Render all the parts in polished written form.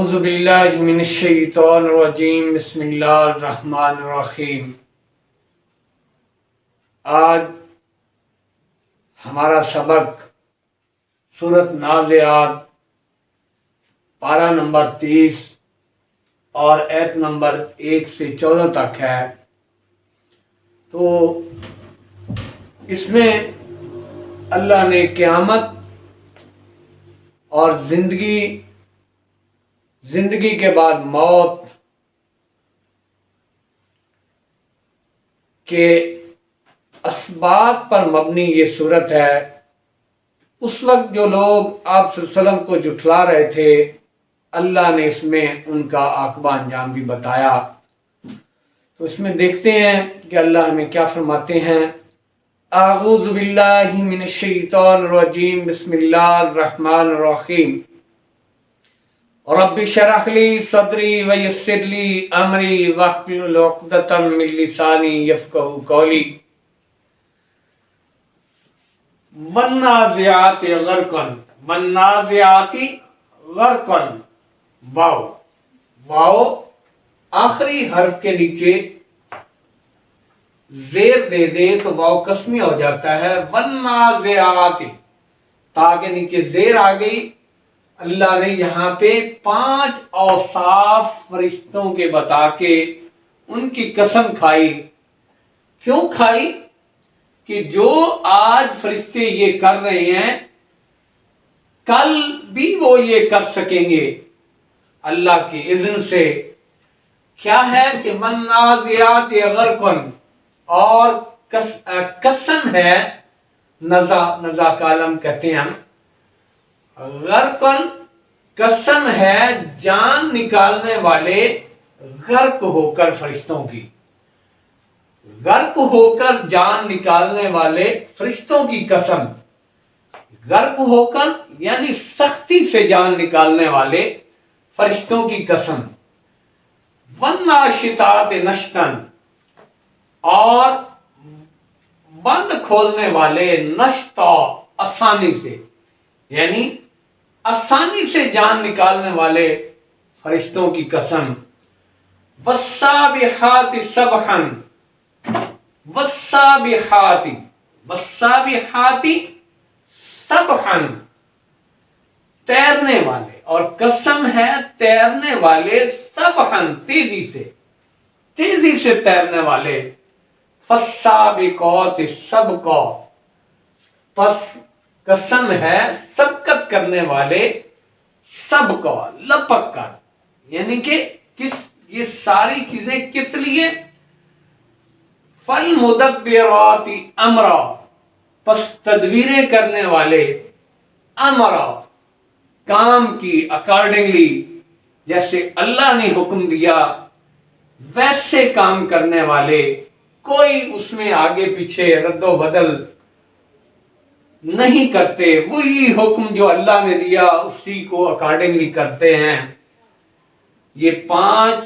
اعوذ باللہ من الشیطان الرجیم بسم اللہ الرحمن الرحیم۔ آج ہمارا سبق سورۃ نازعات پارہ نمبر 30 اور ایت نمبر 1 سے 14 تک ہے۔ تو اس میں اللہ نے قیامت اور زندگی کے بعد موت کے اسباب پر مبنی یہ صورت ہے۔ اس وقت جو لوگ آپ صلی اللہ علیہ وسلم کو جھٹلا رہے تھے، اللہ نے اس میں ان کا عاقبہ انجام بھی بتایا۔ تو اس میں دیکھتے ہیں کہ اللہ ہمیں کیا فرماتے ہیں۔ اعوذ باللہ من الشیطان الرجیم بسم اللہ الرحمن الرحیم۔ رب اشرح لی صدری ویسر لی امری واحلل عقدۃ من لسانی یفقہوا قولی۔ والنازعات غرقا، والنازعات غرقا، واو آخری حرف کے نیچے زیر دے دے تو واو قسمی ہو جاتا ہے۔ والنازعات، تا کے نیچے زیر آ گئی۔ اللہ نے یہاں پہ 5 اوصاف فرشتوں کے بتا کے ان کی قسم کھائی۔ کیوں کھائی؟ کہ جو آج فرشتے یہ کر رہے ہیں، کل بھی وہ یہ کر سکیں گے اللہ کی اذن سے۔ کیا ہے کہ والنازعات غرقا، اور قسم ہے، نزا کا علم کہتے ہیں غرقن، قسم ہے جان نکالنے والے غرق ہو کر، فرشتوں کی غرق ہو کر جان نکالنے والے فرشتوں کی قسم، غرق ہو کر یعنی سختی سے جان نکالنے والے فرشتوں کی قسم۔ والناشطات نشطا، اور بند کھولنے والے، نشطا آسانی سے، یعنی آسانی سے جان نکالنے والے فرشتوں کی قسم۔ والسابحات سبحا، والسابحات سبحا، تیرنے والے، اور قسم ہے تیرنے والے، سبحا تیزی سے تیرنے والے۔ فالسابقات سبقا، پس قسم ہے سبقت کرنے والے، سبقا لپک کر، یعنی کہ یہ ساری چیزیں کس لیے؟ فالمدبرات امرا، پس تدبیریں کرنے والے، امرا کام کی، اکارڈنگلی جیسے اللہ نے حکم دیا ویسے کام کرنے والے، کوئی اس میں آگے پیچھے رد و بدل نہیں کرتے، وہی حکم جو اللہ نے دیا اسی کو اکارڈنگلی کرتے ہیں۔ یہ 5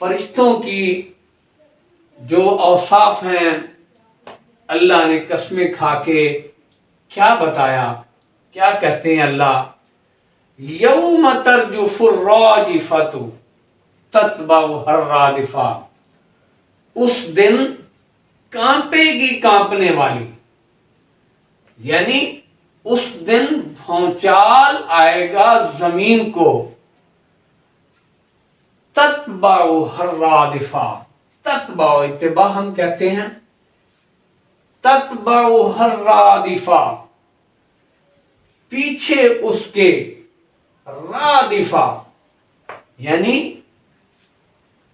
فرشتوں کی جو اوصاف ہیں، اللہ نے قسمیں کھا کے کیا بتایا، کیا کہتے ہیں اللہ؟ یوم ترجف الراجفۃ تتبعها الرادفہ، اس دن کانپے گی کانپنے والی، یعنی اس دن بھونچال آئے گا زمین کو۔ تتبعها الرادفہ، تتبع اتباع ہم کہتے ہیں، تتبعها الرادفہ پیچھے اس کے، رادفہ یعنی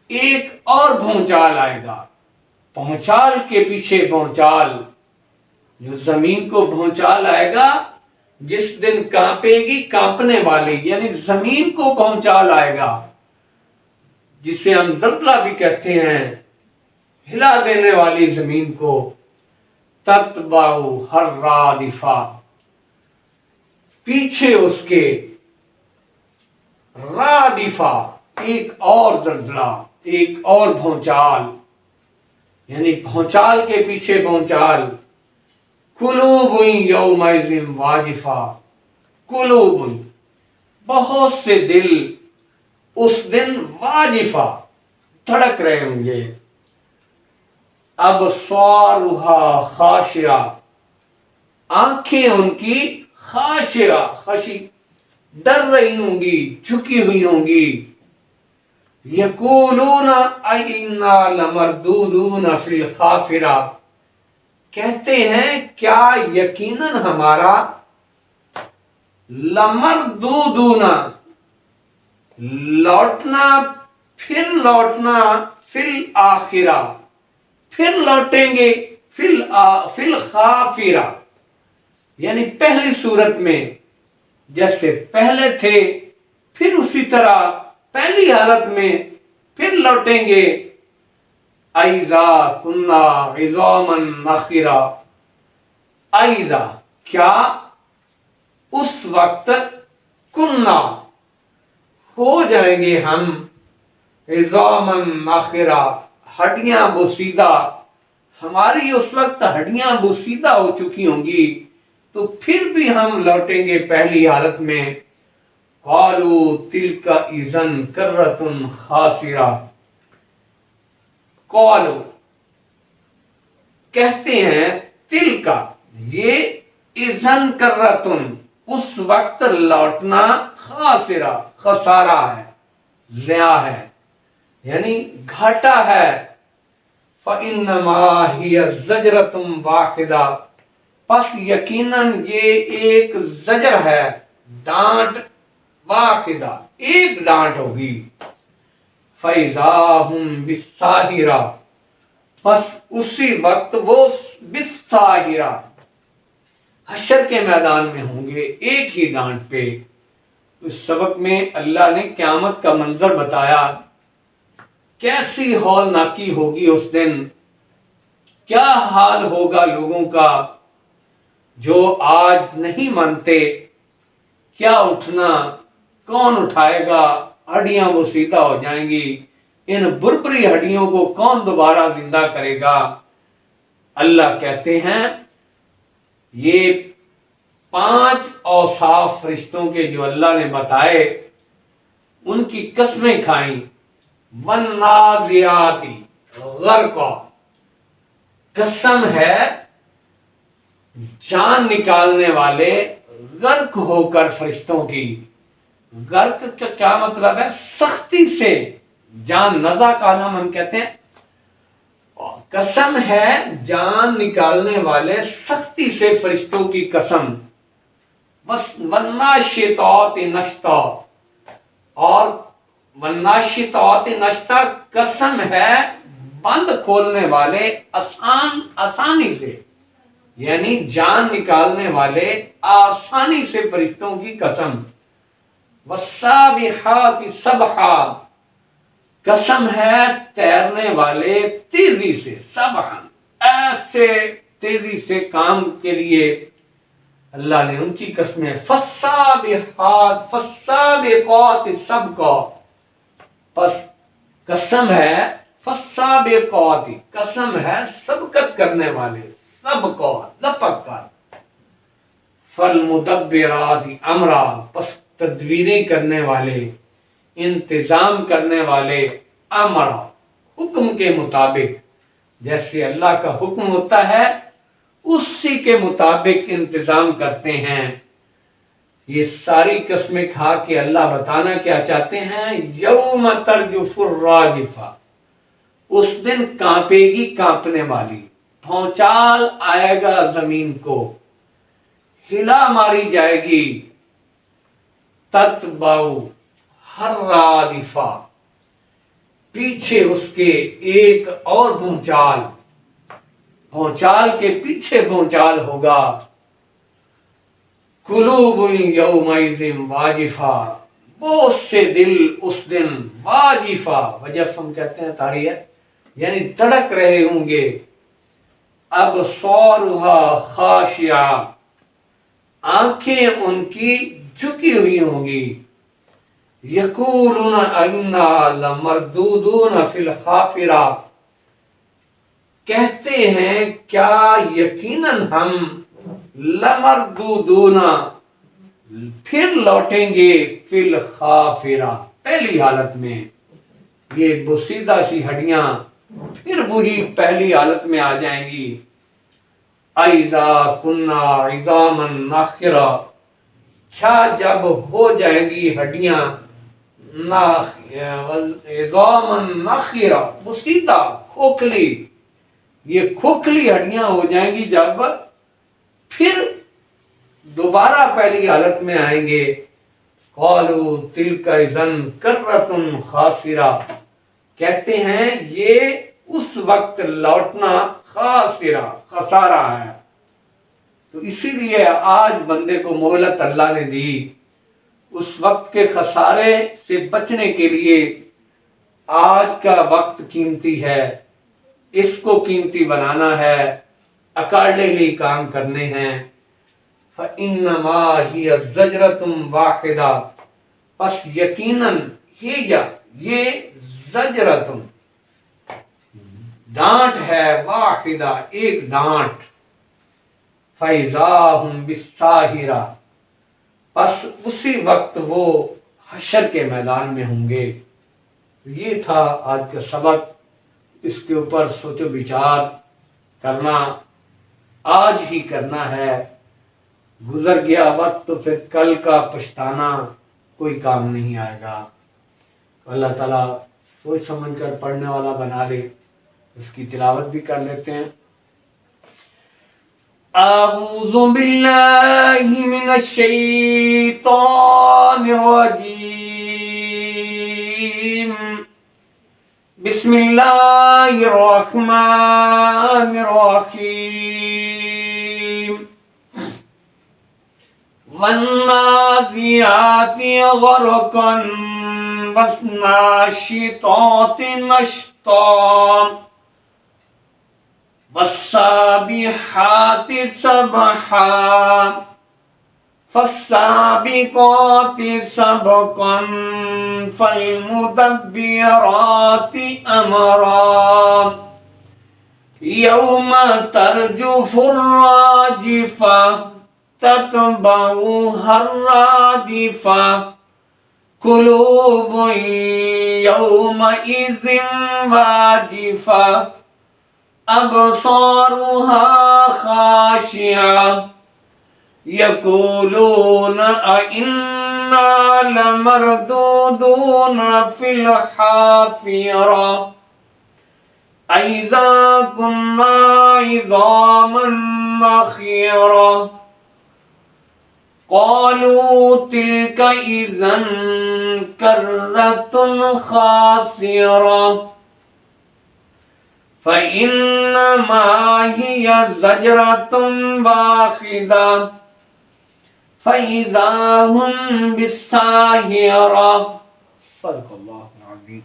ایک اور بھونچال آئے گا، بھونچال کے پیچھے بھونچال، جو زمین کو بھونچال آئے گا جس دن کانپے گی کانپنے والی، یعنی زمین کو بھونچال آئے گا، جسے ہم زلزلہ بھی کہتے ہیں، ہلا دینے والی زمین کو۔ تتبعها الرادفہ پیچھے اس کے، رادفہ ایک اور زلزلہ، ایک اور بھونچال، یعنی بھونچال کے پیچھے بھونچال۔ قلوب یومئذ واجفہ، قلوب بہت سے دل اس دن واجفہ دھڑک رہے ہوں گے. ابصارها خاشعہ آنکھیں ان کی خاشعہ خشی ڈر رہی ہوں گی، جھکی ہوئی ہوں گی. یقولون ائنا لمردودون فی الخافرہ کہتے ہیں کیا یقیناً ہمارا لمردودون لوٹنا پھر لوٹنا فی الآخرہ پھر لوٹیں گے فی الخافرہ یعنی پہلی صورت میں جیسے پہلے تھے پھر اسی طرح پہلی حالت میں پھر لوٹیں گے. اَإِذَا كُنَّا عِظَامًا نَخِرَةً اَإِذَا کیا اس وقت کننا ہو جائیں گے ہم عِظَامًا نَخِرَةً ہڈیاں بوسیدہ، ہماری اس وقت ہڈیاں بوسیدہ ہو چکی ہوں گی تو پھر بھی ہم لوٹیں گے پہلی حالت میں. قالوا تلک اذا کرۃ خاسرہ قالوا کہتے ہیں تلک یہ اذن کرۃ اس وقت لوٹنا خاسرہ خسارہ ہے، ضیاء ہے، یعنی گھاٹا ہے. فَإِنَّمَا هِيَ زَجْرَةٌ وَاحِدَةٌ پس یقیناً یہ ایک زجر ہے، ڈانٹ، واحدہ ایک ڈانٹ ہوگی. فَإِذَا هُمْ بِالسَّاهِرَةِ پس اسی وقت وہ بالساہرہ حشر کے میدان میں ہوں گے ایک ہی ڈانٹ پہ. اس سبق میں اللہ نے قیامت کا منظر بتایا، کیسی ہولناکی ہوگی اس دن، کیا حال ہوگا لوگوں کا جو آج نہیں مانتے. کیا اٹھنا، کون اٹھائے گا، ہڈیاں وہ سیدھا ہو جائیں گی، ان بربری ہڈیوں کو کون دوبارہ زندہ کرے گا. اللہ کہتے ہیں یہ 5 اوصاف فرشتوں کے جو اللہ نے بتائے ان کی قسمیں کھائیں. والنازعات غرقا قسم ہے جان نکالنے والے غرق ہو کر فرشتوں کی. غرق کا کیا مطلب ہے؟ سختی سے جان، نزع کا نام ہم کہتے ہیں. قسم ہے جان نکالنے والے سختی سے فرشتوں کی قسم. والناشطات نشطا اور والناشطات نشطا قسم ہے بند کھولنے والے آسانی سے، یعنی جان نکالنے والے آسانی سے فرشتوں کی قسم. والسابحات سبحا قسم ہے تیرنے والے تیزی سے، سبحا ایسے تیزی سے کام کے لیے اللہ نے ان کی قسمیں. فالسابقات سبقا پس قسم ہے فالسابقات قسم ہے سبقت کرنے والے، سبقا لپک کر. فالمدبرات امرا پس تدبیریں کرنے والے، انتظام کرنے والے، امرا حکم کے مطابق، جیسے اللہ کا حکم ہوتا ہے اسی کے مطابق انتظام کرتے ہیں. یہ ساری قسمیں کھا کے اللہ بتانا کیا چاہتے ہیں؟ یوم ترجف الراجفہ اس دن کانپے گی کانپنے والی، بھونچال آئے گا زمین کو، ہلا ماری جائے گی. تتبعو ہر رادفہ پیچھے اس کے ایک اور بھونچال، بھونچال کے پیچھے بھونچال ہوگا. قلوب یومئذ واجفہ بہت سے دل اس دن واجفہ، وجف ہم کہتے ہیں تاری ہے، یعنی دھڑک رہے ہوں گے. ابصارها خاشعہ آنکھیں ان کی جھکی ہوئی ہوں گی. یقولون انا لمردودون فی الخافرہ کہتے ہیں کیا یقیناً ہم لمردودون پھر لوٹیں گے فی الخافرہ پہلی حالت میں یہ بسیدہ سی ہڈیاں پھر وہی پہلی حالت میں آ جائیں گی. اذا کنا عظاما نخرا، کیا جب ہو جائیں گی ہڈیاں عظاما نخرا، بسیدہ کھوکھلی، یہ کھوکھلی ہڈیاں ہو جائیں گی جب پھر دوبارہ پہلی حالت میں آئیں گے. قالوا تلک اذا کرۃ خاسرہ، کہتے ہیں یہ اس وقت لوٹنا خاسرہ، خسارہ ہے. تو اسی لیے آج بندے کو مہلت اللہ نے دی اس وقت کے خسارے سے بچنے کے لیے. آج کا وقت قیمتی ہے، اس کو قیمتی بنانا ہے، اکارڈنگلی کام کرنے ہیں. فَإِنَّمَا هِيَ زَجْرَةٌ وَاحِدَةٌ، پس یقیناً یہ زجرتم ڈانٹ ہے، واحدہ ایک ڈانٹ. فَإِذَا هُمْ بِالسَّاهِرَةِ، پس اسی وقت وہ حشر کے میدان میں ہوں گے. یہ تھا آج کا سبق. اس کے اوپر سوچ و بچار کرنا آج ہی کرنا ہے. گزر گیا وقت تو پھر کل کا پچھتانا کوئی کام نہیں آئے گا. اللہ تعالیٰ سوچ سمجھ کر پڑھنے والا بنا لے. اس کی تلاوت بھی کر لیتے ہیں. اعوذ باللہ من الشیطان الرجیم، بسم اللہ الرحمن الرحیم. والنازعات غرقا والناشطات نشطا والسابحات سبحا فالسابقات سبقا فالمدبرات امرا یوم ترجف الراجفة تتبعها الرادفة قلوب يومئذ واجفة أبصارها خاشعة يقولون أئنا لمردودون في الحافرة أئذا كنا عظاما نخرة قالوا تلك إذا كرة خاسرة فإنما هي زجرة واحدة فإذا هم بالساهرة. صدق اللہ العظیم.